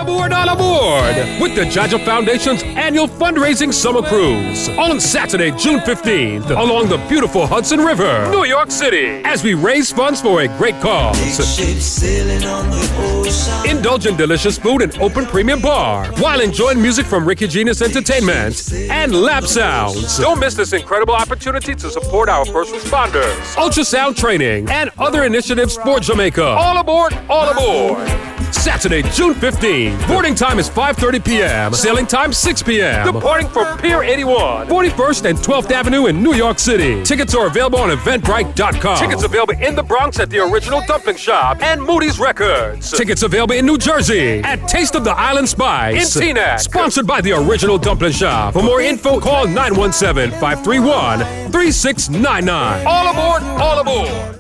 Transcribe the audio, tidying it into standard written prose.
aboard, all aboard! With the JAHJAH Foundation's annual fundraising summer cruise on Saturday, June 15th, along the beautiful Hudson River, New York City, as we raise funds for a great cause. Indulge in delicious food and open premium bar, while enjoying music from Ricky Genius Entertainment and Lab Sounds. Don't miss this incredible opportunity to support our first responders, ultrasound training, and other initiatives for Jamaica. All aboard, all aboard! Saturday, June 15th. Boarding time is 5:30 p.m. Sailing time 6 p.m. Departing from Pier 81, 41st and 12th Avenue in New York City. Tickets are available on EventBrite.com. Tickets available in the Bronx at the Original Dumpling Shop and Moody's Records. Tickets available in New Jersey at Taste of the Island Spice in Teaneck. Sponsored by the Original Dumpling Shop. For more info, call 917-531-3699. All aboard, all aboard!